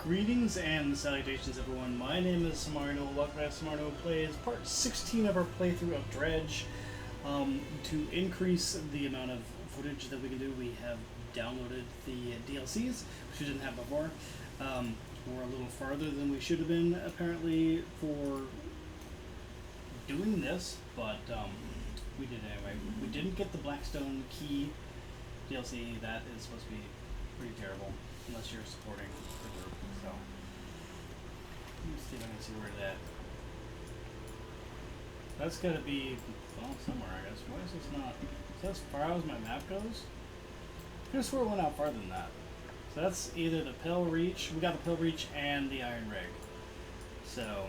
Greetings and salutations, everyone. My name is Somarinoa. Welcome to Somarinoa Plays, part 16 of our playthrough of Dredge. To increase the amount of footage that we can do, we have downloaded the DLCs, which we didn't have before. We're a little farther than we should have been, apparently, for doing this, but we did anyway. We didn't get the Blackstone Key DLC. That is supposed to be pretty terrible, unless you're supporting the group. So, let me see if I can see where it's at. That's gotta be, well, somewhere, I guess. Why is this not? Is that as far out as my map goes? I could have swore it went out farther than that. So that's either the Pale Reach, we got the Pale Reach and the Iron Rig. So,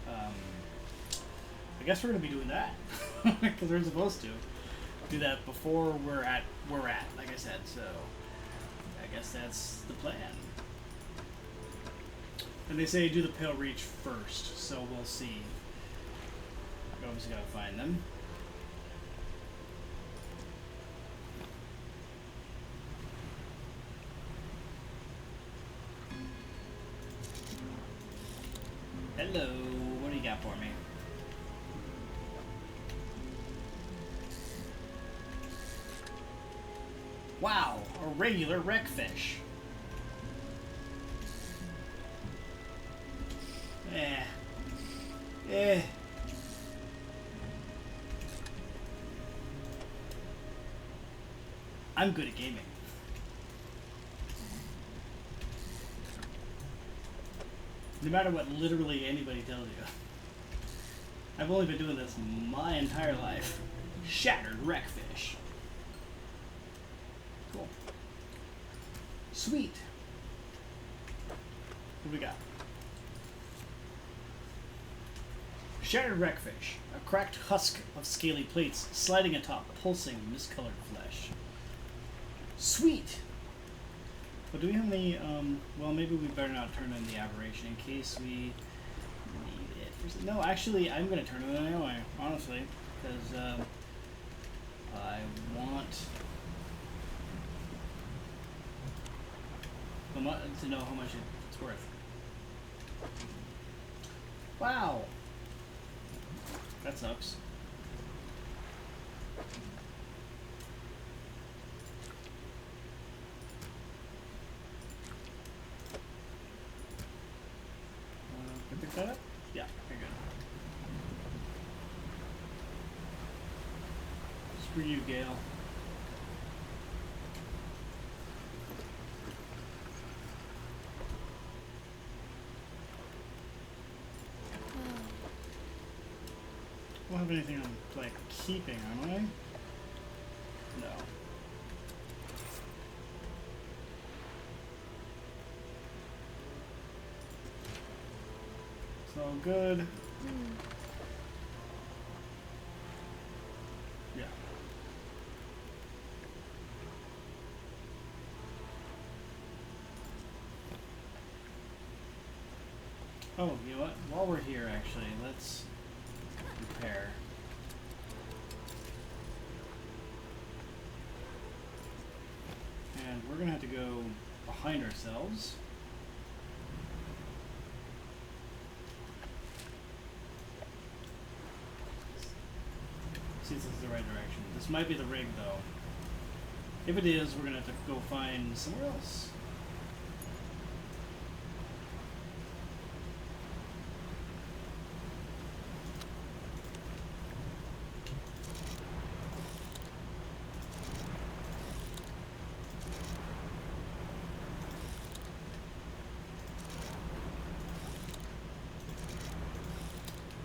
I guess we're gonna be doing that. Because we're supposed to do that before we're at, like I said, so I guess that's the plan. And they say do the Pale Reach first, so we'll see. I obviously gotta find them. Hello, what do you got for me? Wow, a regular wreckfish. I'm good at gaming. No matter what literally anybody tells you. I've only been doing this my entire life. Shattered wreckfish. Cool. Sweet. What do we got? Shattered wreckfish. A cracked husk of scaly plates sliding atop pulsing miscolored flesh. Sweet! But do we have any, well, maybe we better not turn in the aberration in case we need it. No, actually, I'm going to turn it in anyway, honestly, because I want to know how much it's worth. Wow! That sucks. Pick that up? Yeah, very good. Screw you, Gale. I don't have anything I'm like keeping, am I? No. It's all good. Yeah. Oh, you know what? While we're here, actually, let's repair. And we're gonna have to go behind ourselves. See if this is the right direction. This might be the rig, though. If it is, we're gonna have to go find somewhere else.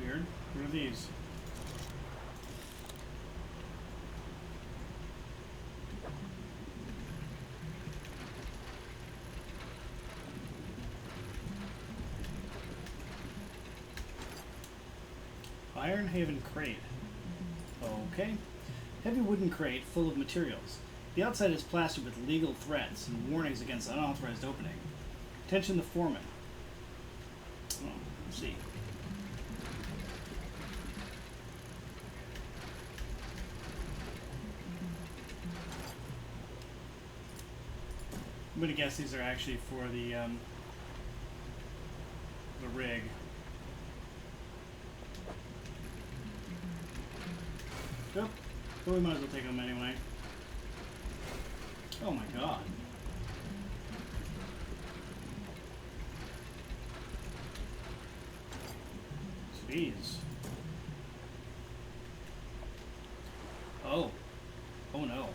Weird. What are these? Iron Haven crate. Okay. Heavy wooden crate full of materials. The outside is plastered with legal threats and warnings against unauthorized opening. Attention the foreman. Oh, let's see. I'm gonna guess these are actually for the the rig. Yep. But we might as well take them anyway. Oh my god. Jeez. Oh. Oh no.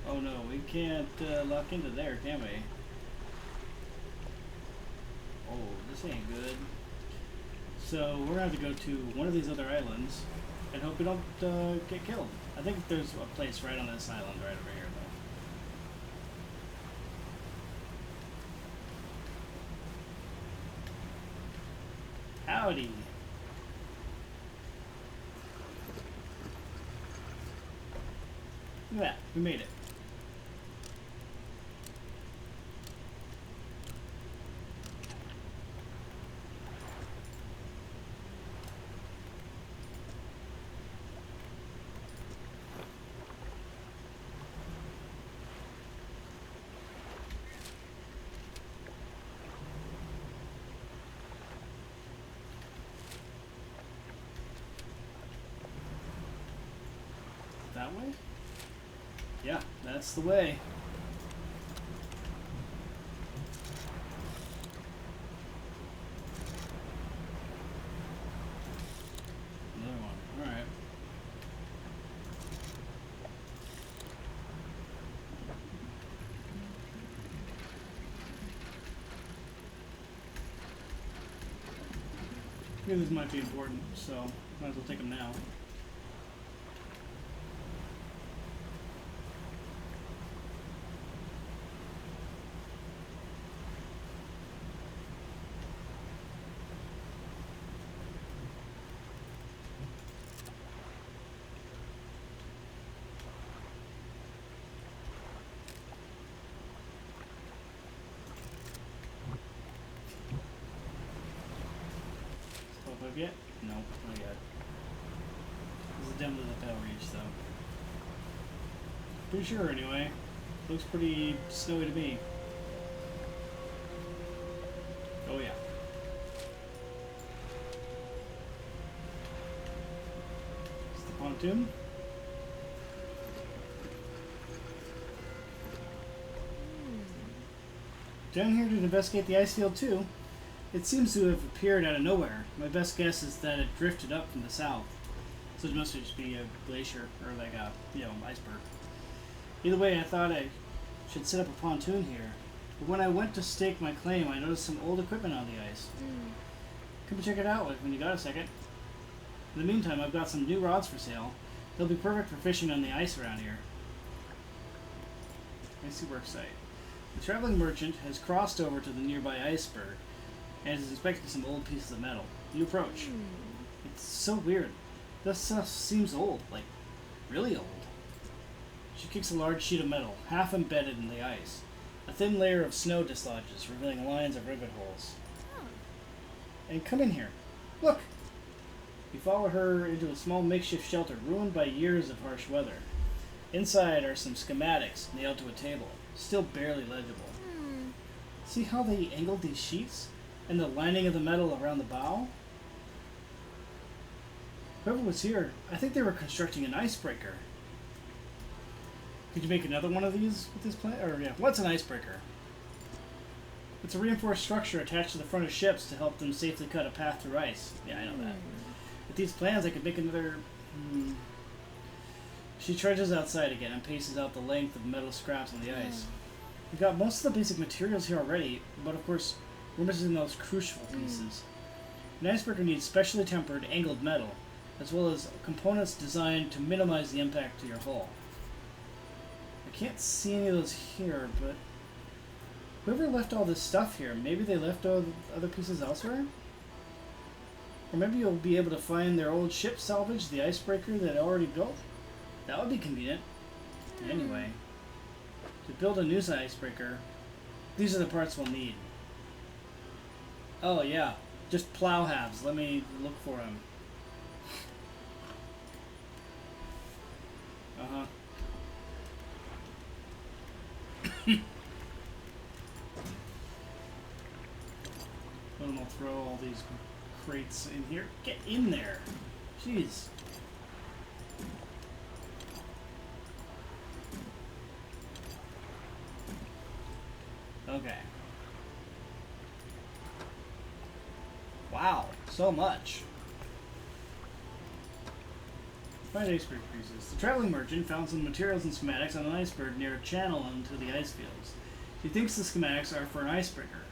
Oh no, we can't lock into there, can we? Oh, this ain't good. So we're gonna have to go to one of these other islands and hope we don't get killed. I think there's a place right on this island right over here, though. Howdy. Look at that, we made it. That way? Yeah, that's the way. Another one. Alright. Yeah, these might be important, so might as well take them now. Up yet? No, not yet. This is down to the Pale Reach, though. Pretty sure, anyway. Looks pretty snowy to me. Oh, yeah. It's the pontoon. Down here to investigate the ice field, too. It seems to have appeared out of nowhere. My best guess is that it drifted up from the south. So it must just be a glacier, or like a, iceberg. Either way, I thought I should set up a pontoon here. But when I went to stake my claim, I noticed some old equipment on the ice. Come check it out when you got a second. In the meantime, I've got some new rods for sale. They'll be perfect for fishing on the ice around here. Icy work site. The traveling merchant has crossed over to the nearby iceberg and is inspecting some old pieces of metal. You approach. It's so weird. This stuff seems old, like really old. She kicks a large sheet of metal, half embedded in the ice. A thin layer of snow dislodges, revealing lines of rivet holes. And come in here. Look! You follow her into a small makeshift shelter ruined by years of harsh weather. Inside are some schematics nailed to a table, still barely legible. See how they angled these sheets? And the lining of the metal around the bow? Whoever was here, I think they were constructing an icebreaker. Could you make another one of these with this plan? Or yeah, what's an icebreaker? It's a reinforced structure attached to the front of ships to help them safely cut a path through ice. Yeah, I know that. With these plans, I could make another... She trudges outside again and paces out the length of metal scraps on the ice. We've got most of the basic materials here already, but of course, we're missing those crucial pieces. An icebreaker needs specially tempered, angled metal, as well as components designed to minimize the impact to your hull. I can't see any of those here, but whoever left all this stuff here, maybe they left all the other pieces elsewhere? Or maybe you'll be able to find their old ship salvage, the icebreaker that I already built? That would be convenient. Anyway, to build a new icebreaker, these are the parts we'll need. Oh, yeah. Just plow halves. Let me look for him. Uh-huh. Then I'll throw all these crates in here. Get in there! Jeez. Okay. Wow, so much. Find iceberg creases. The traveling merchant found some materials and schematics on an iceberg near a channel into the ice fields. She thinks the schematics are for an icebreaker,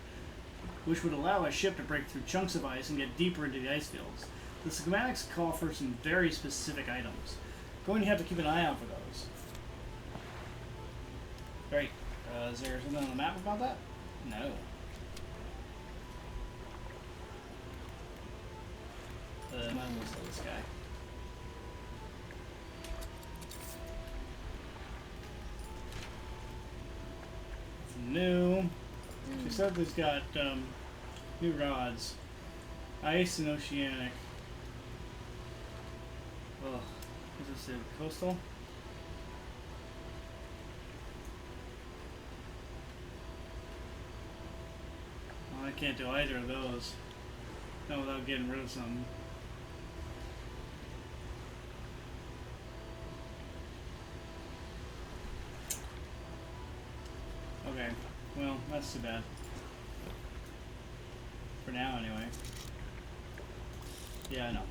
which would allow a ship to break through chunks of ice and get deeper into the ice fields. The schematics call for some very specific items. Going to have to keep an eye out for those. Great. Is there something on the map about that? No. Might as well sell this guy. New. She said there's got new rods. Ice and oceanic. Oh, is this a coastal? Oh, I can't do either of those. Not without getting rid of something. Okay, well, that's too bad. For now, anyway. Yeah, I know.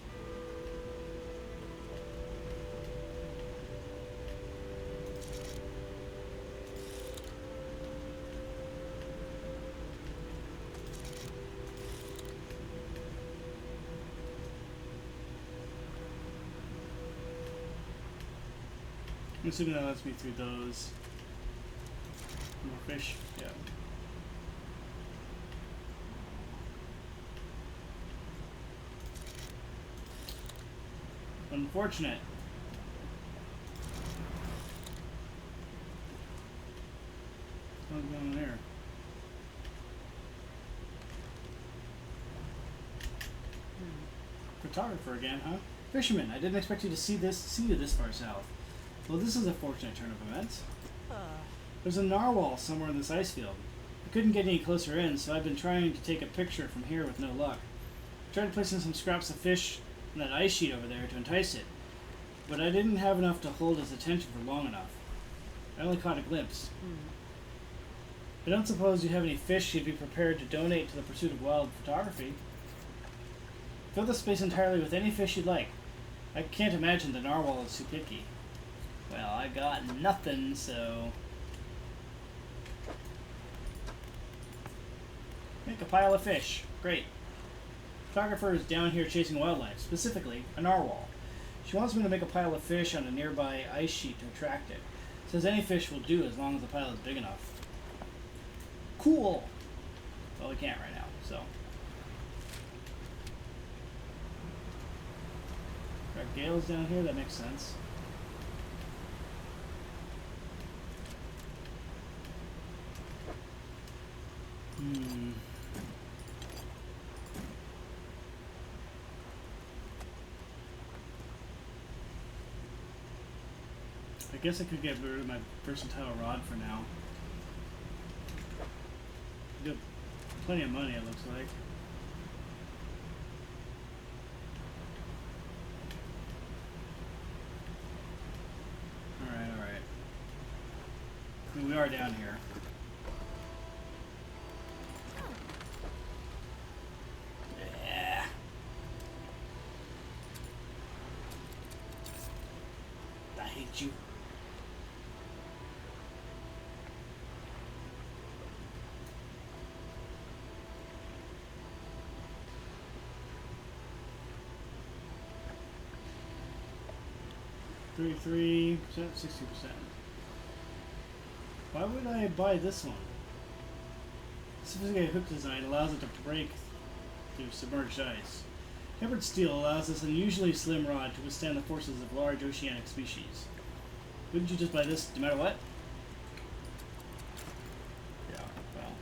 I'm assuming that lets me through those. More fish? Yeah. Unfortunate. What's going on there? Photographer again, huh? Fisherman, I didn't expect you to see you this far south. Well, this is a fortunate turn of events. There's a narwhal somewhere in this ice field. I couldn't get any closer in, so I've been trying to take a picture from here with no luck. I tried placing some scraps of fish on that ice sheet over there to entice it, but I didn't have enough to hold its attention for long enough. I only caught a glimpse. I don't suppose you have any fish you'd be prepared to donate to the pursuit of wild photography. Fill the space entirely with any fish you'd like. I can't imagine the narwhal is too picky. Well, I got nothing, so... Make a pile of fish. Great. Photographer is down here chasing wildlife, specifically a narwhal. She wants me to make a pile of fish on a nearby ice sheet to attract it. Says any fish will do as long as the pile is big enough. Cool! Well, we can't right now, so... Got gales down here, that makes sense. I guess I could get rid of my versatile rod for now. I got plenty of money, it looks like. Alright, alright. I mean, we are down here. Yeah. I hate you. 33%, 60%. Why would I buy this one? Sophisticated hook design allows it to break through submerged ice. Tempered steel allows this unusually slim rod to withstand the forces of large oceanic species. Wouldn't you just buy this no matter what? Yeah, well.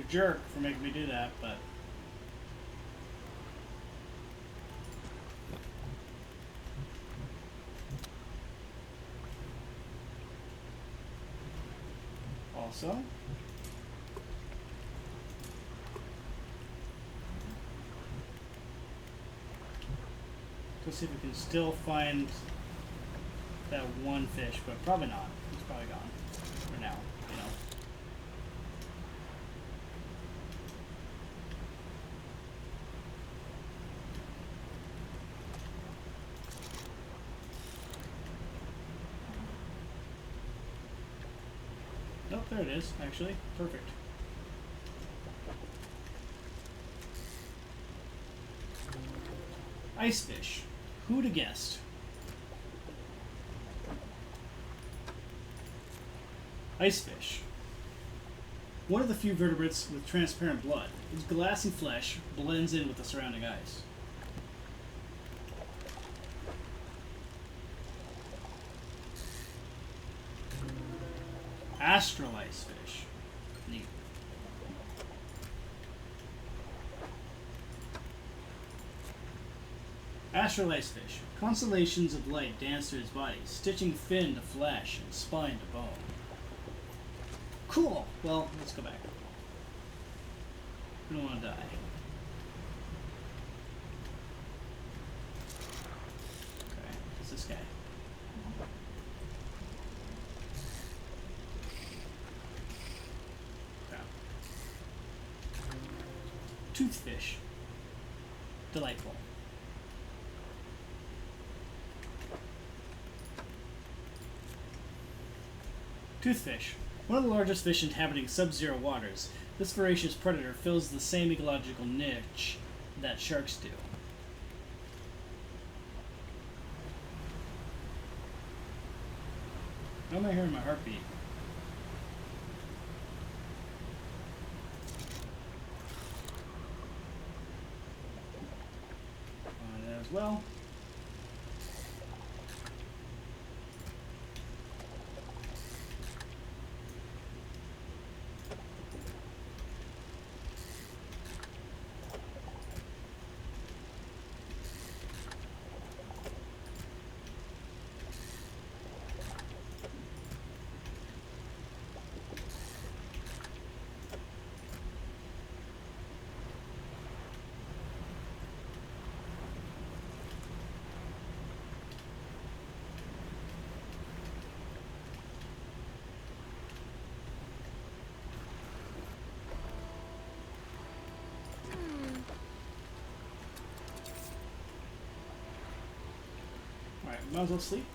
a jerk for making me do that, but... Also... Let's see if we can still find that one fish, but probably not. It's probably gone for now, you know. Nope, there it is, actually. Perfect. Ice fish. Who'd have guessed? Ice fish. One of the few vertebrates with transparent blood. Its glassy flesh blends in with the surrounding ice. Astral ice fish. Neat. Astral ice fish. Constellations of light dance through his body, stitching fin to flesh and spine to bone. Cool! Well, let's go back. We don't want to die. Okay, it's this guy. Okay. Toothfish. Delightful. Toothfish. One of the largest fish inhabiting sub-zero waters, this voracious predator fills the same ecological niche that sharks do. How am I hearing my heartbeat? That as well. Alright, might as well sleep.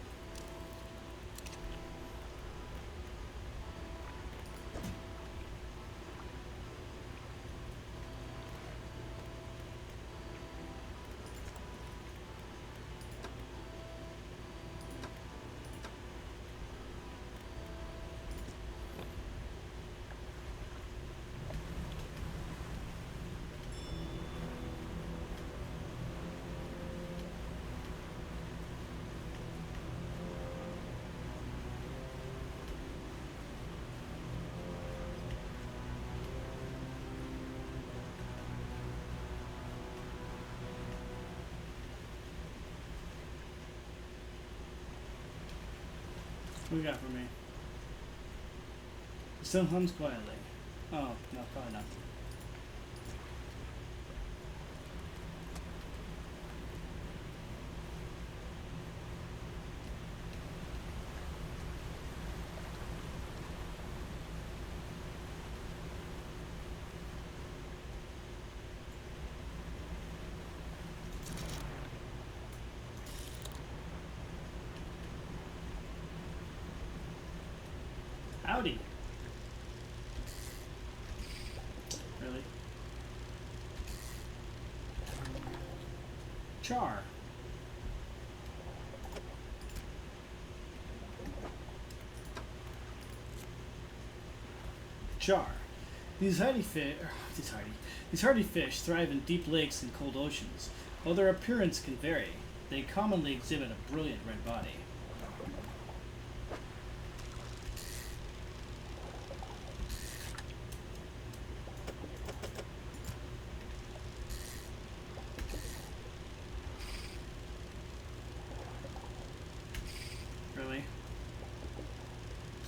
What do you got for me? The sun hums quietly. Oh, no, probably not. Howdy. Really? Char. Char. These hardy fish thrive in deep lakes and cold oceans. While their appearance can vary, they commonly exhibit a brilliant red body.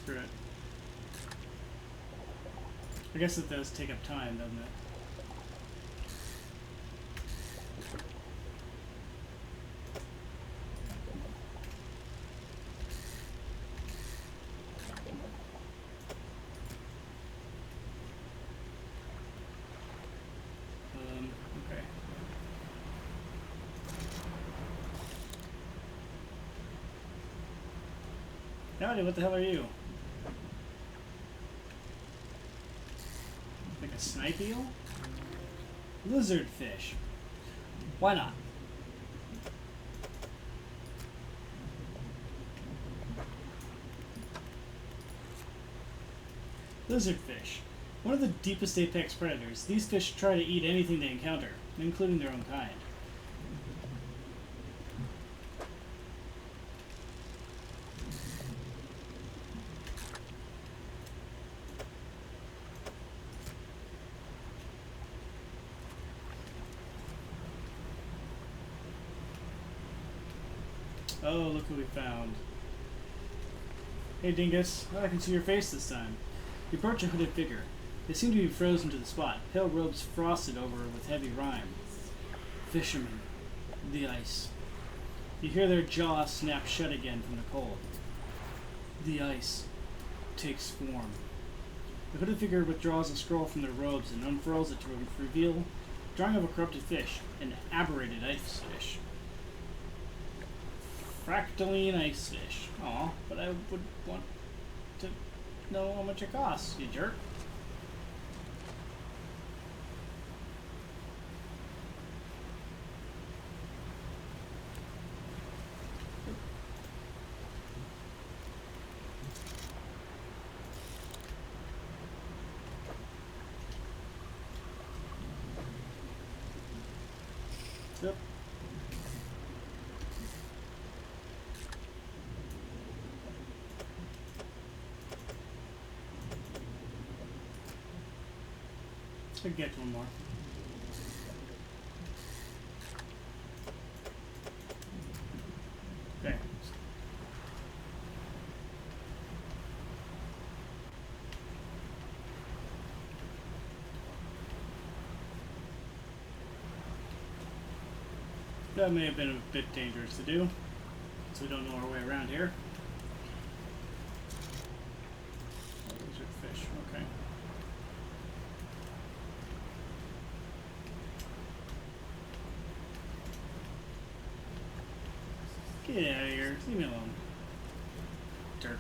Screw it. I guess it does take up time, doesn't it? Okay. Howdy, what the hell are you? Like a snipe eel? Lizard fish. Why not? Lizard fish. One of the deepest apex predators, these fish try to eat anything they encounter, including their own kind. Oh, look who we found. Hey Dingus, I can see your face this time. You approach a hooded figure. They seem to be frozen to the spot, pale robes frosted over with heavy rime. Fishermen. The ice. You hear their jaws snap shut again from the cold. The ice takes form. The hooded figure withdraws a scroll from their robes and unfurls it to reveal a drawing of a corrupted fish, an aberrated ice fish. Fractaline ice fish. Aw, but I would want to know how much it costs, you jerk. Yep. Let's get one more. Okay. That may have been a bit dangerous to do, since we don't know our way around here. Oh, these are fish, okay. Get out of here. Leave me alone. Dirt.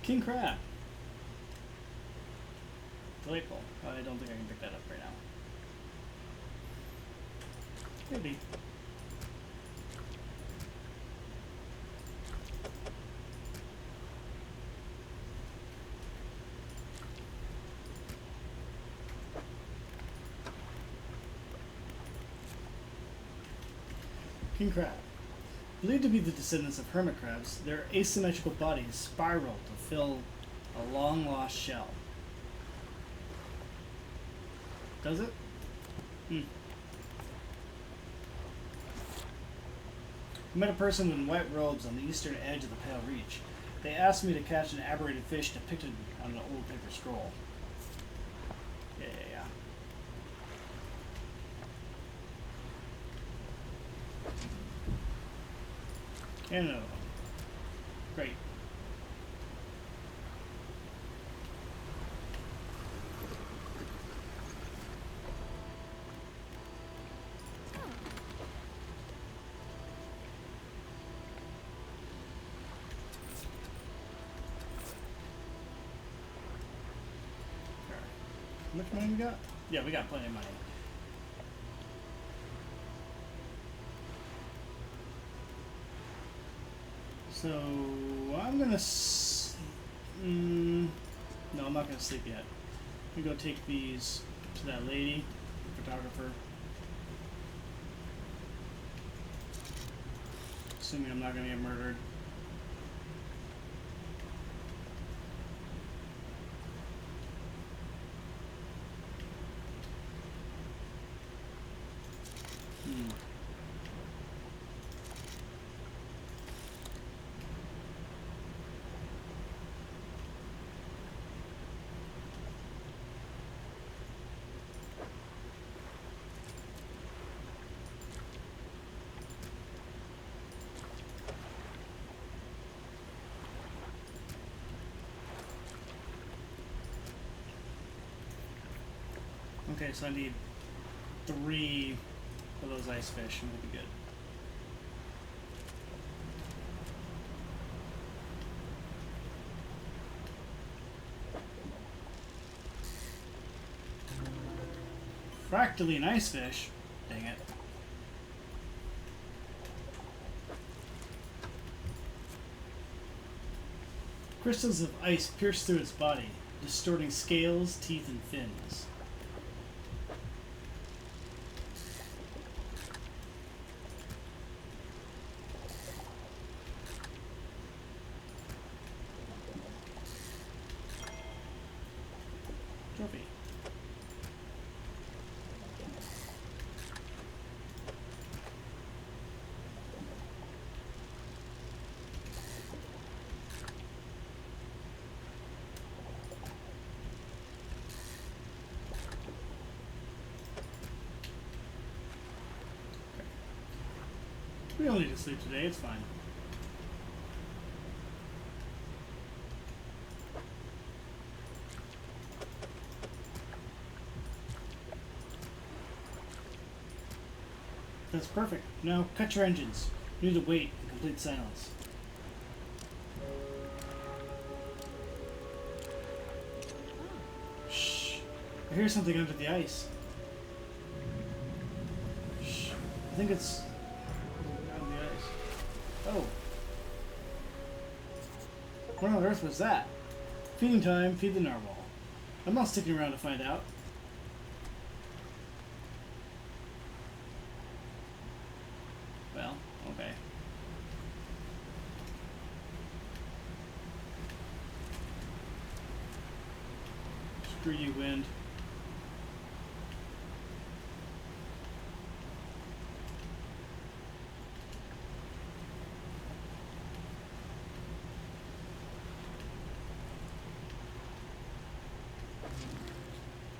King crab. Delightful. I don't think I can pick that up right now. Maybe. King crab. Believed to be the descendants of hermit crabs, their asymmetrical bodies spiral to fill a long-lost shell. Does it? I met a person in white robes on the eastern edge of the Pale Reach. They asked me to catch an aberrated fish depicted on an old paper scroll. Yeah. And another one. Great. How much money we got? Yeah, we got plenty of money. So I'm gonna. No, I'm not gonna sleep yet. I'm gonna go take these to that lady, photographer. Assuming I'm not gonna get murdered. Okay, so I need 3 of those ice fish, and we'll be good. Fractally an ice fish. Dang it. Crystals of ice pierce through its body, distorting scales, teeth, and fins. Trophy. We don't need to sleep today, it's fine. That's perfect. Now, cut your engines. You need to wait in complete silence. Shh. I hear something under the ice. Shh. I think it's on the ice. Oh. What on earth was that? Feeding time, feed the narwhal. I'm not sticking around to find out. Well, okay. Screw you, wind.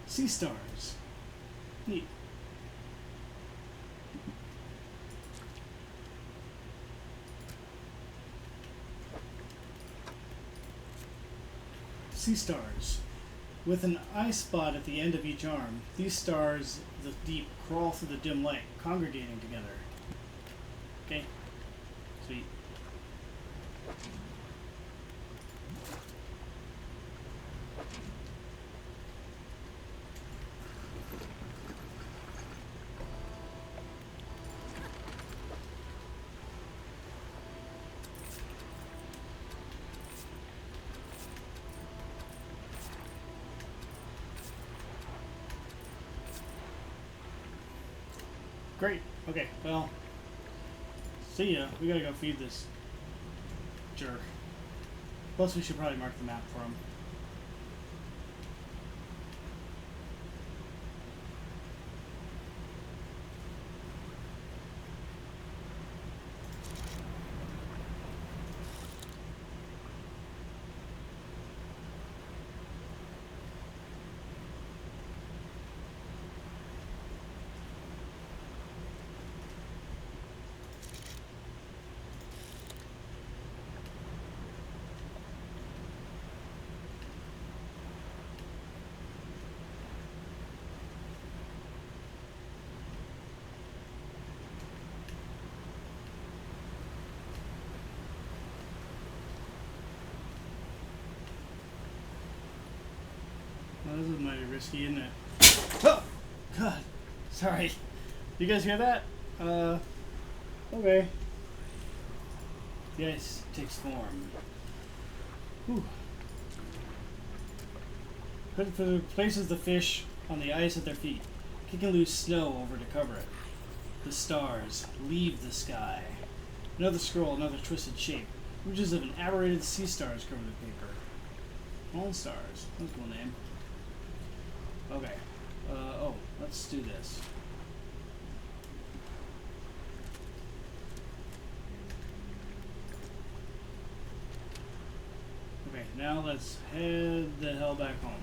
Sea stars. Neat. Sea stars. With an eye spot at the end of each arm, these stars of the deep crawl through the dim light, congregating together. Okay. Sweet. Great. Okay, well, see ya. We gotta go feed this jerk. Plus, we should probably mark the map for him. Well, this is mighty risky, isn't it? Oh! God! Sorry. You guys hear that? Okay. The ice takes form. Whew. Hood places the fish on the ice at their feet, kicking loose snow over to cover it. The stars leave the sky. Another scroll, another twisted shape. Images of an aberrated sea stars cover the paper. All stars. That's a cool name. Okay. Oh, let's do this. now let's head the hell back home.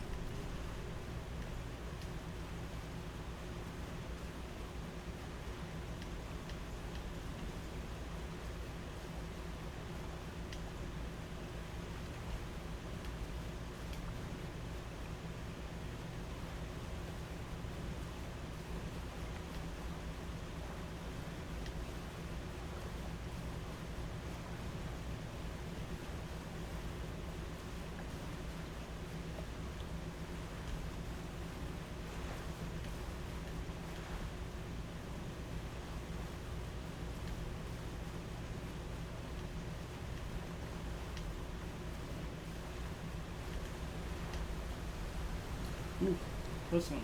Ooh, this one.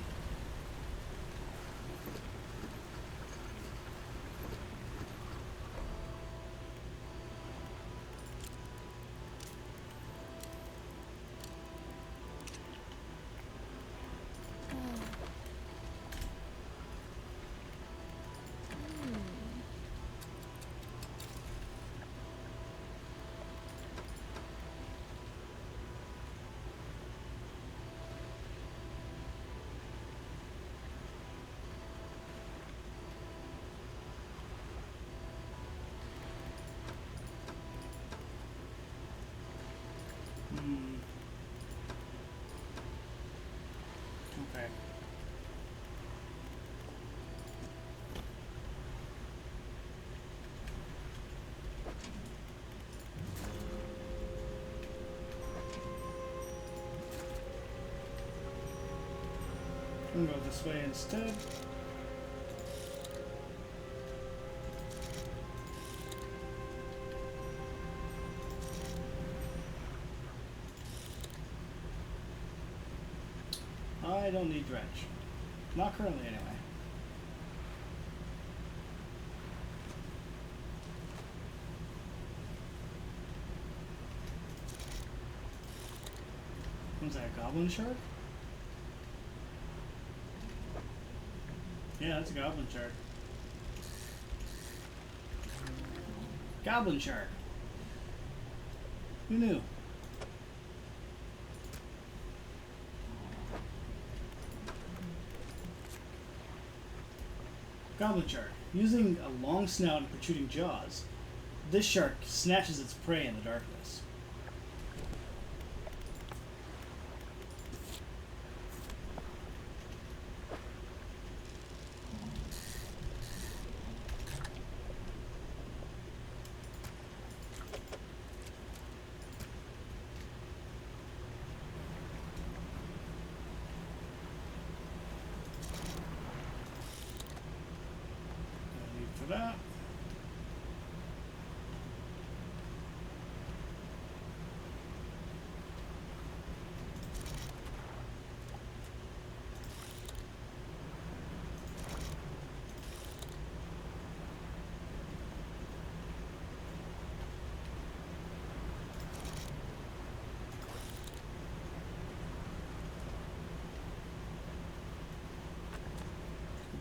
Okay. I'm gonna go this way instead. I don't need Dredge. Not currently, anyway. Was that a goblin shark? Yeah, that's a goblin shark. Goblin shark. Who knew? Goblin shark. Using a long snout and protruding jaws, this shark snatches its prey in the darkness. For that.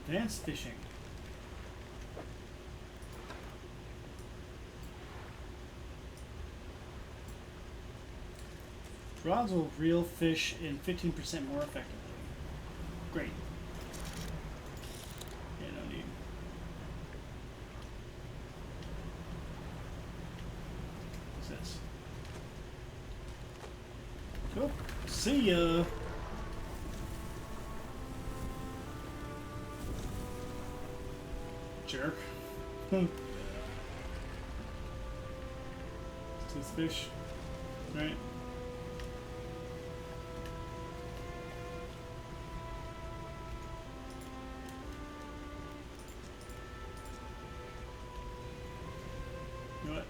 Advanced fishing. Rods will reel fish in 15% more effectively. Great. Yeah, no need. What's this? Cool. See ya. Jerk. Toothfish. Right. You know what?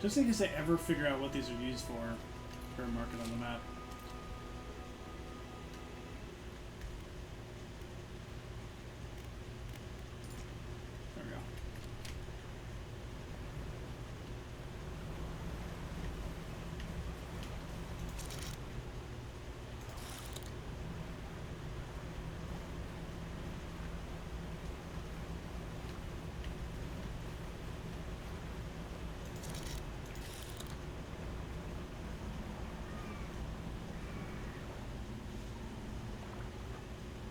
Just in case I ever figure out what these are used for a market on the map. There we go.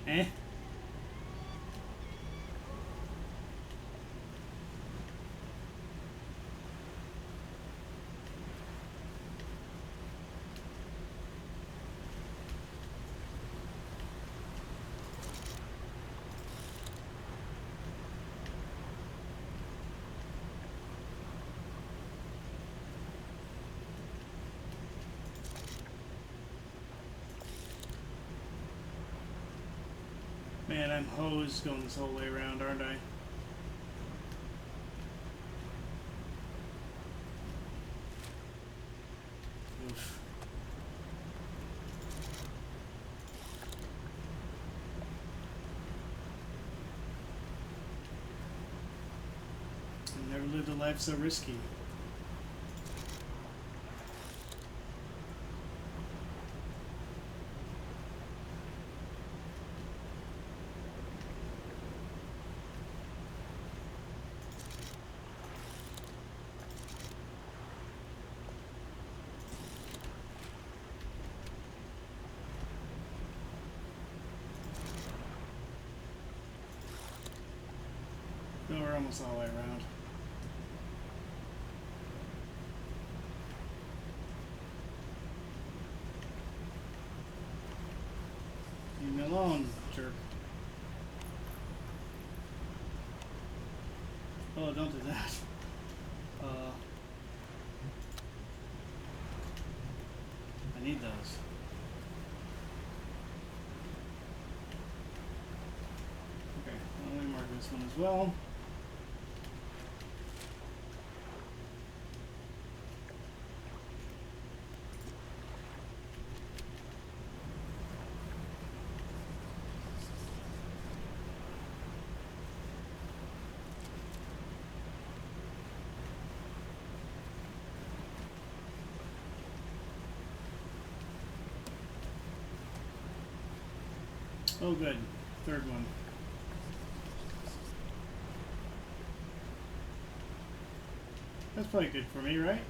Eh? Man, I'm hosed going this whole way around, aren't I? Oof. I've never lived a life so risky. No, we're almost all the way around. Leave me alone, jerk. Oh, don't do that. I need those. Okay, let me mark this one as well. Oh, good. Third one. That's probably good for me, right?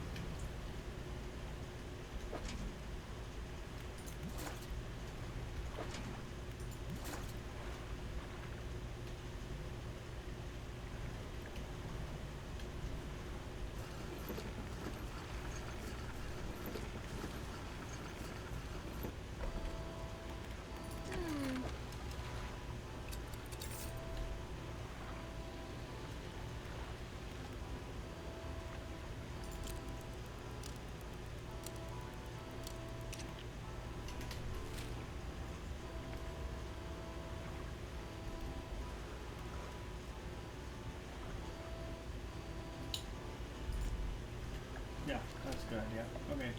Yeah, that's a good idea. Okay.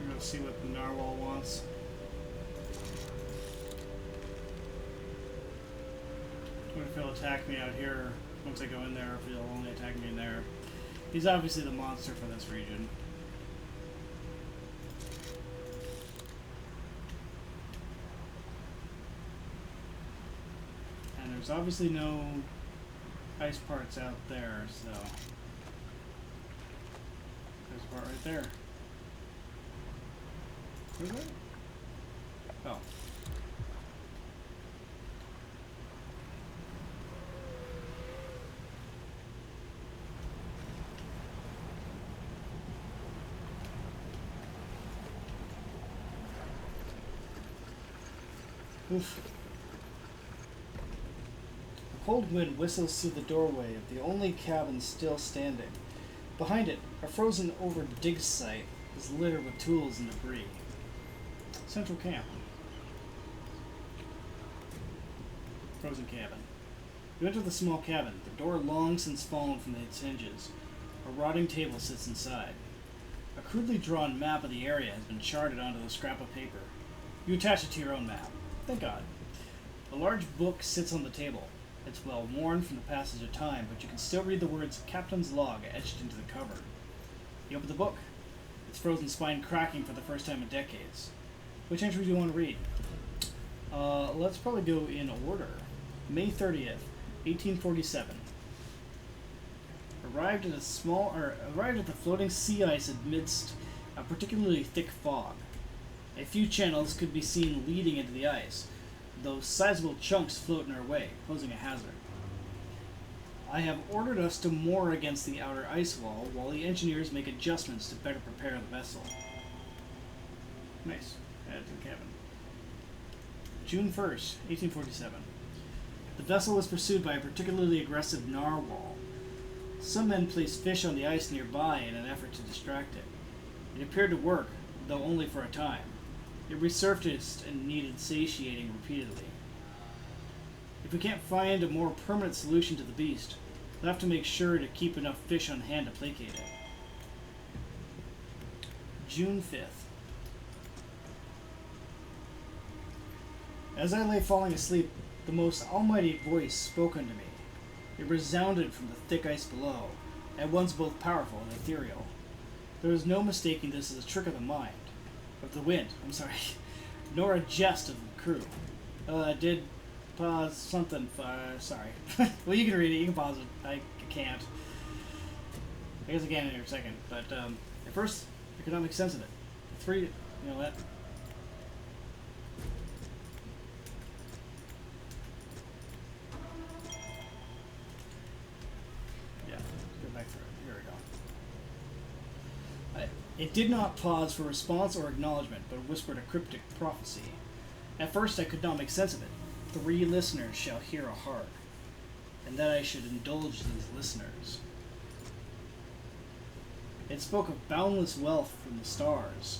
We're gonna see what the narwhal wants. What if he'll attack me out here once I go in there, or if he'll only attack me in there. He's obviously the monster for this region. And there's obviously no ice parts out there, so there's a part right there. Where's that? Oh. Oof. A cold wind whistles through the doorway of the only cabin still standing. Behind it, a frozen over dig site is littered with tools and debris. Central camp. Frozen cabin. You enter the small cabin, the door long since fallen from its hinges. A rotting table sits inside. A crudely drawn map of the area has been charted onto the scrap of paper. You attach it to your own map. Thank God. A large book sits on the table. It's well worn from the passage of time, but you can still read the words Captain's Log etched into the cover. You open the book. Its frozen spine cracking for the first time in decades. Which entry do you want to read? Let's probably go in order. May 30th, 1847. arrived at the floating sea ice amidst a particularly thick fog. A few channels could be seen leading into the ice, though sizable chunks float in our way, posing a hazard. I have ordered us to moor against the outer ice wall while the engineers make adjustments to better prepare the vessel. Nice. Add to the cabin. June 1st, 1847. The vessel was pursued by a particularly aggressive narwhal. Some men placed fish on the ice nearby in an effort to distract it. It appeared to work, though only for a time. It resurfaced and needed satiating repeatedly. If we can't find a more permanent solution to the beast, we'll have to make sure to keep enough fish on hand to placate it. June 5th. As I lay falling asleep, the most almighty voice spoke unto me. It resounded from the thick ice below, at once both powerful and ethereal. There was no mistaking this as a trick of the mind, of the wind, nor a jest of the crew. Did pause something, sorry. Well, you can read it, you can pause it, I can't. I guess I can in a second, but at first, I could not make sense of it. You know what? It did not pause for response or acknowledgement, but whispered a cryptic prophecy. At first I could not make sense of it. 3 listeners shall hear a harp, and that I should indulge these listeners. It spoke of boundless wealth from the stars,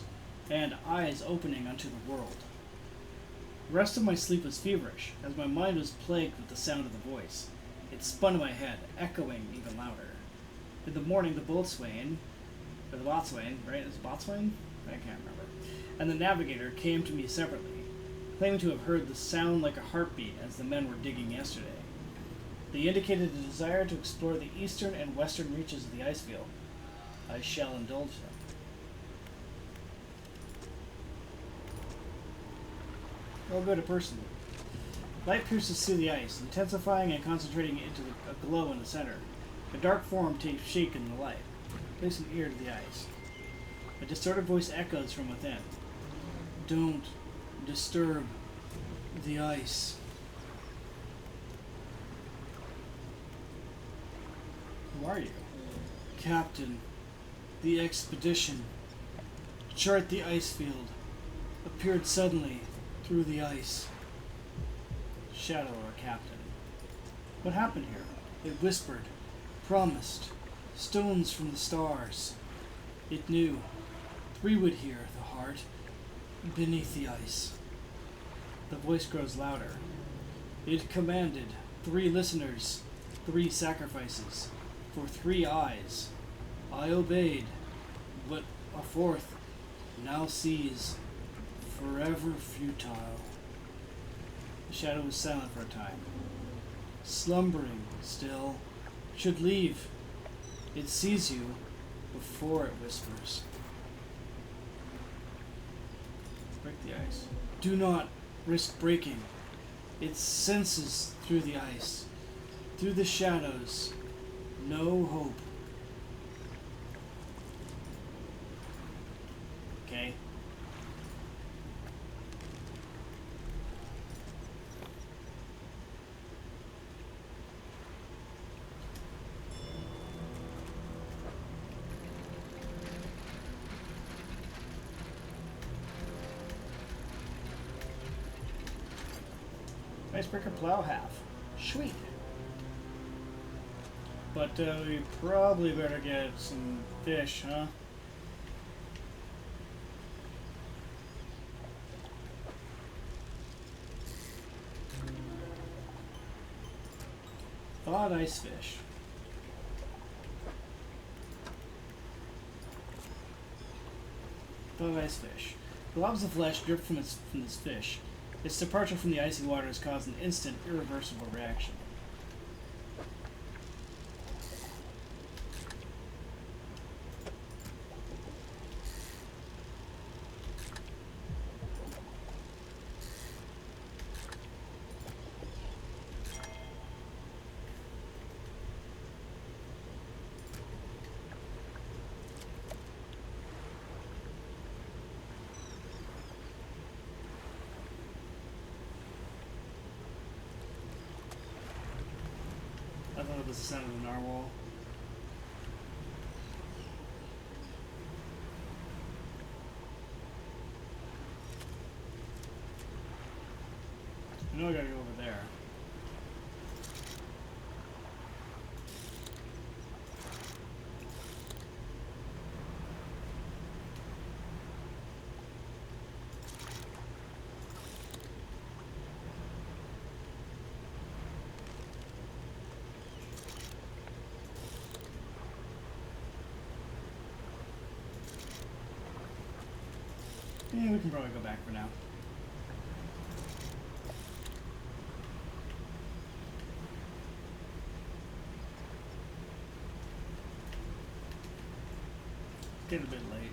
and eyes opening unto the world. The rest of my sleep was feverish, as my mind was plagued with the sound of the voice. It spun in my head, echoing even louder. In the morning the boatswain, right? Is it boatswain? I can't remember. And the navigator came to me separately, claiming to have heard the sound like a heartbeat as the men were digging yesterday. They indicated a desire to explore the eastern and western reaches of the ice field. I shall indulge them. I'll go to person. Light pierces through the ice, intensifying and concentrating into a glow in the center. A dark form takes shape in the light. Place an ear to the ice. A distorted voice echoes from within. Don't disturb the ice. Who are you? Captain. The expedition. Chart the ice field. Appeared suddenly through the ice. Shadow or captain. What happened here? It whispered. Promised. Stones from the stars. It knew. 3 would hear the heart beneath the ice. The voice grows louder. It commanded 3 listeners, 3 sacrifices, for 3 eyes. I obeyed, but a 4th now sees, forever futile. The shadow was silent for a time. Slumbering still, should leave. It sees you before it whispers. Break the ice. Do not risk breaking. It senses through the ice, through the shadows. No hope. Okay. Icebreaker plow half. Sweet. But we probably better get some fish, huh? Thawed ice fish. Thawed ice fish. Globs of flesh drip from this fish. Its departure from the icy waters caused an instant, irreversible reaction. Oh, there's the sound of the narwhal. I know I gotta go over there. Yeah, we can probably go back for now. Getting a bit late.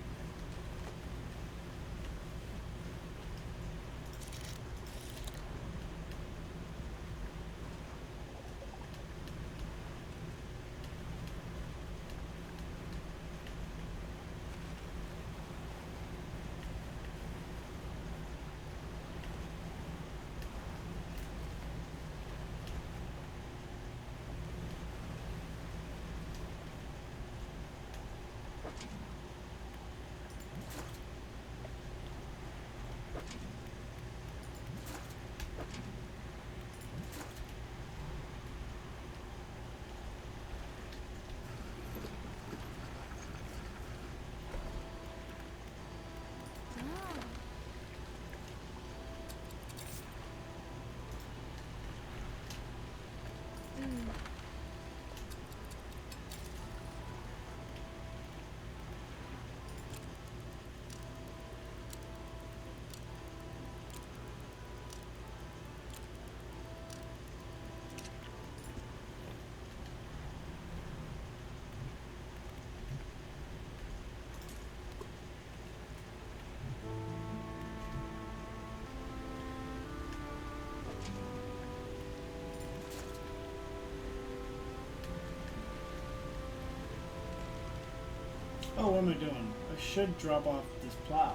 Oh, what am I doing? I should drop off this plow.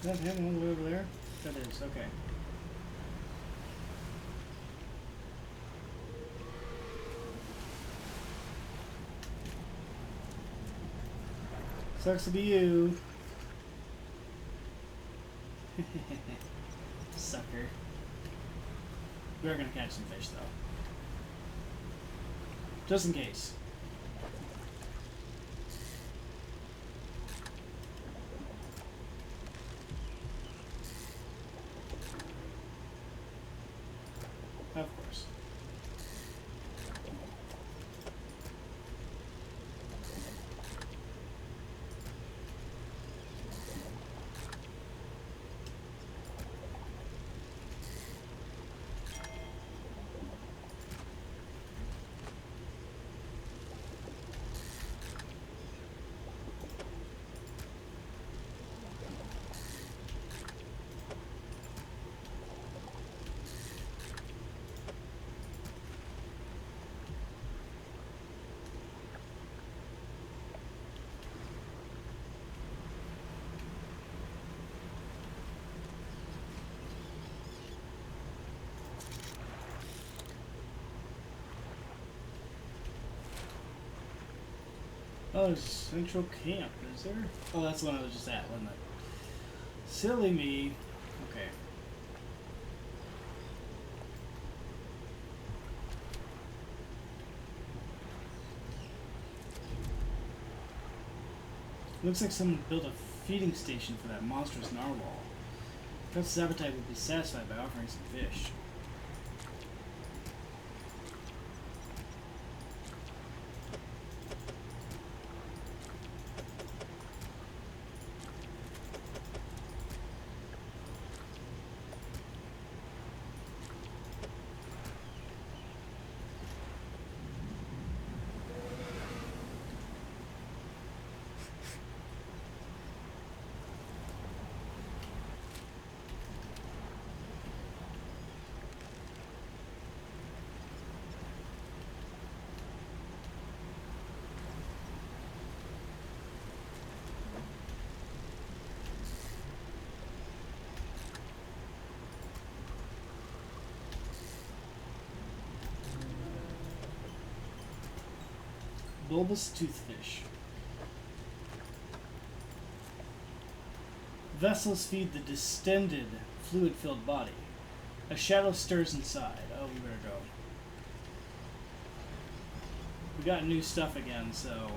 Is that him all the way over there? That is, okay. Sucks to be you. Sucker. We are gonna catch some fish though. Just in case. Of course. Oh, there's Central Camp, is there? Oh, that's the one I was just at, wasn't it? Silly me. Okay. Looks like someone built a feeding station for that monstrous narwhal. Perhaps his appetite would be satisfied by offering some fish. Bulbous toothfish. Vessels feed the distended, fluid-filled body. A shadow stirs inside. Oh, we better go. We got new stuff again, so...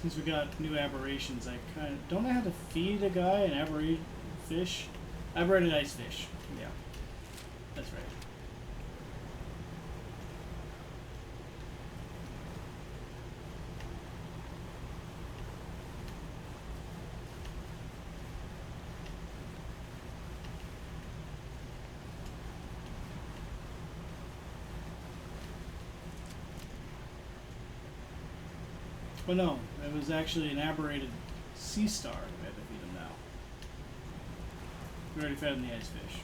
Since we got new aberrations, I kind of... Don't I have to feed a guy an aberrated fish? Aberrated ice fish. Yeah. That's right. Well, no, it was actually an aberrated sea star we had to feed him now. We already fed him the ice fish.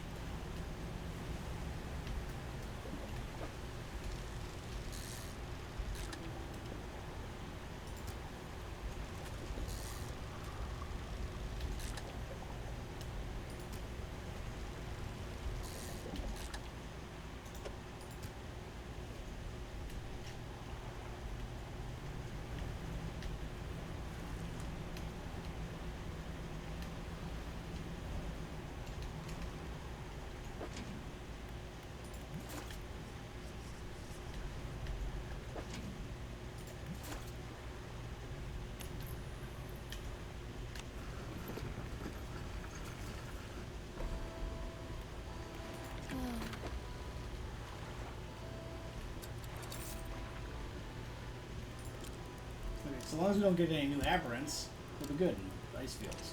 So long as we don't get any new aberrants, we'll be good in the ice fields.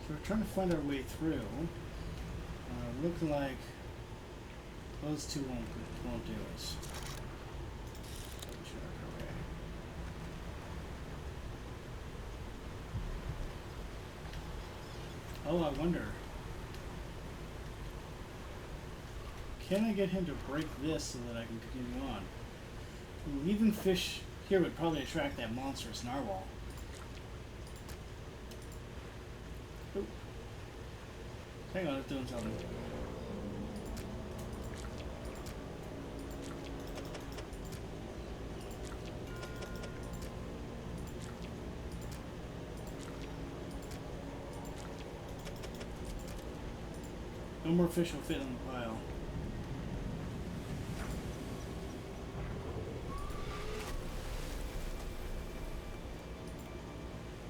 So we're trying to find our way through. Looking like those two won't do us. Oh, I wonder. Can I get him to break this so that I can continue on? Ooh, even fish here would probably attract that monstrous narwhal. Ooh. Hang on, it's doing something. No more fish will fit on the pile.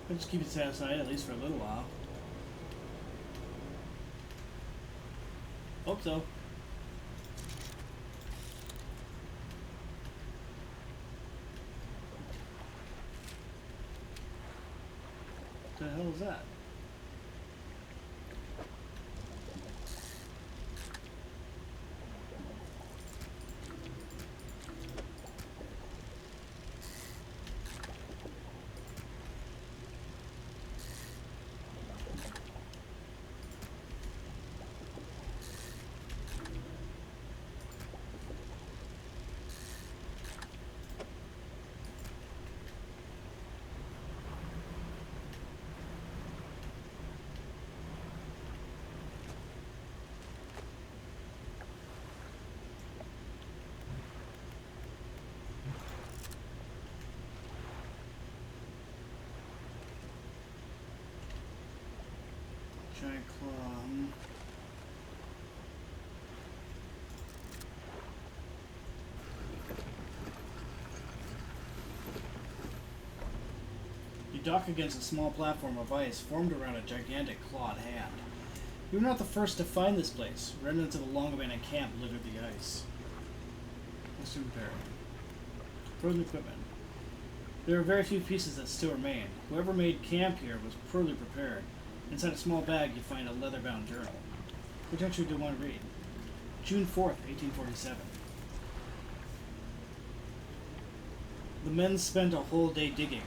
I'll just keep it satisfied at least for a little while. Hope so. What the hell is that? Giant claw. You dock against a small platform of ice formed around a gigantic clawed hand. You were not the first to find this place. Remnants of a long-abandoned camp littered the ice. What's to repair? Frozen equipment. There are very few pieces that still remain. Whoever made camp here was poorly prepared. Inside a small bag, you find a leather-bound journal. Which entry do you want to read? June 4th, 1847. The men spent a whole day digging.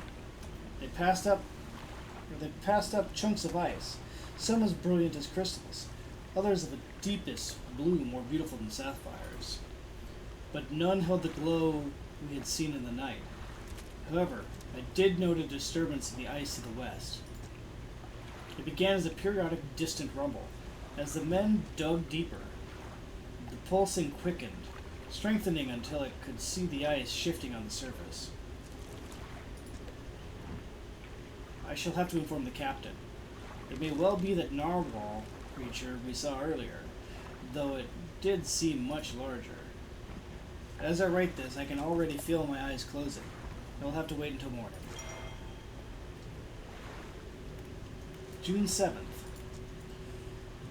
They passed up chunks of ice, some as brilliant as crystals, others of the deepest blue, more beautiful than sapphires. But none held the glow we had seen in the night. However, I did note a disturbance in the ice to the west. It began as a periodic distant rumble. As the men dug deeper, the pulsing quickened, strengthening until it could see the ice shifting on the surface. I shall have to inform the captain. It may well be that narwhal creature we saw earlier, though it did seem much larger. As I write this, I can already feel my eyes closing. I will have to wait until morning. June 7th.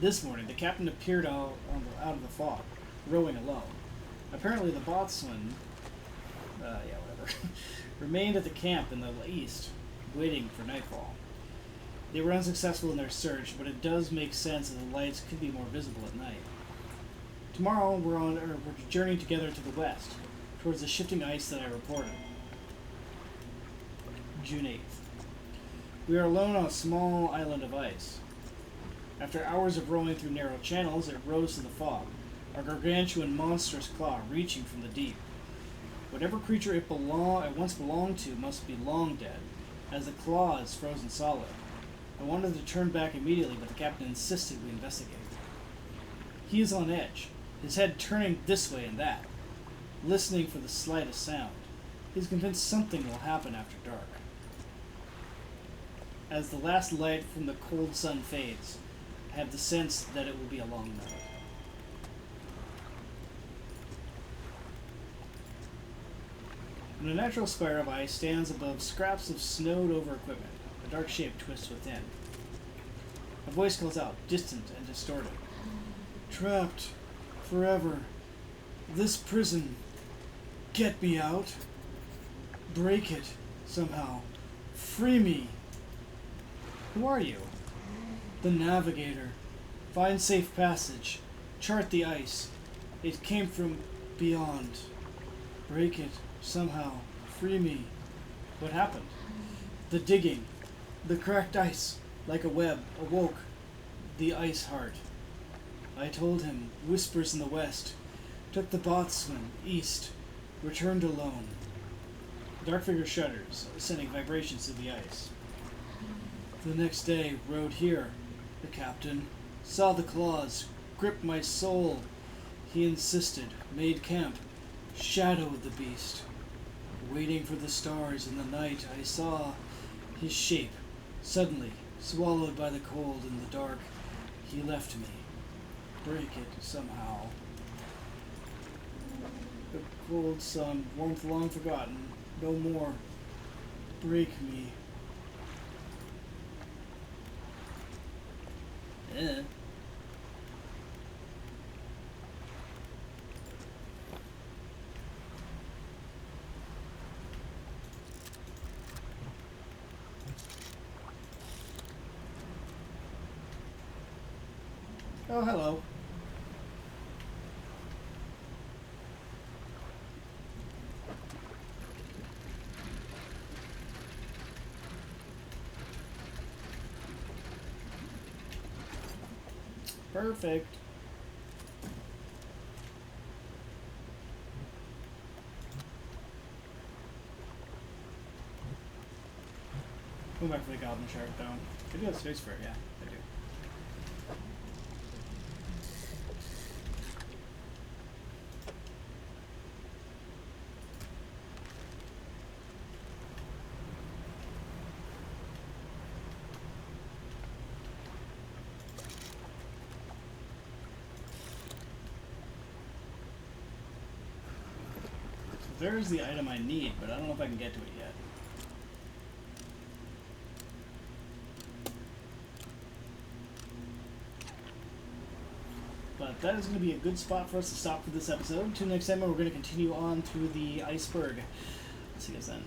This morning, the captain appeared out of the fog, rowing alone. Apparently, the boatswain, remained at the camp in the east, waiting for nightfall. They were unsuccessful in their search, but it does make sense that the lights could be more visible at night. Tomorrow, we're journeying together to the west, towards the shifting ice that I reported. June 8th. We are alone on a small island of ice. After hours of rowing through narrow channels, it rose to the fog, a gargantuan monstrous claw reaching from the deep. Whatever creature it once belonged to must be long dead, as the claw is frozen solid. I wanted to turn back immediately, but the captain insisted we investigate. He is on edge, his head turning this way and that, listening for the slightest sound. He is convinced something will happen after dark. As the last light from the cold sun fades, I have the sense that it will be a long night. In a natural square of ice stands above scraps of snowed-over equipment. A dark shape twists within. A voice calls out, distant and distorted. Trapped. Forever. This prison. Get me out. Break it. Somehow. Free me. Who are you? The navigator. Find safe passage. Chart the ice. It came from beyond. Break it. Somehow. Free me. What happened? The digging. The cracked ice. Like a web. Awoke. The ice heart. I told him. Whispers in the west. Took the boatswain east. Returned alone. Dark figure shudders, sending vibrations to the ice. The next day, rode here. The captain saw the claws, gripped my soul. He insisted, made camp, shadowed the beast. Waiting for the stars in the night, I saw his shape. Suddenly, swallowed by the cold in the dark, he left me. Break it somehow. The cold sun, warmth long forgotten, no more. Break me. Eh. Oh, hello. Perfect. Go back for the goblin shark, though. I do have space for it, yeah, I do. There's the item I need, but I don't know if I can get to it yet. But that is going to be a good spot for us to stop for this episode. Until next time, we're going to continue on through the iceberg. See you guys then.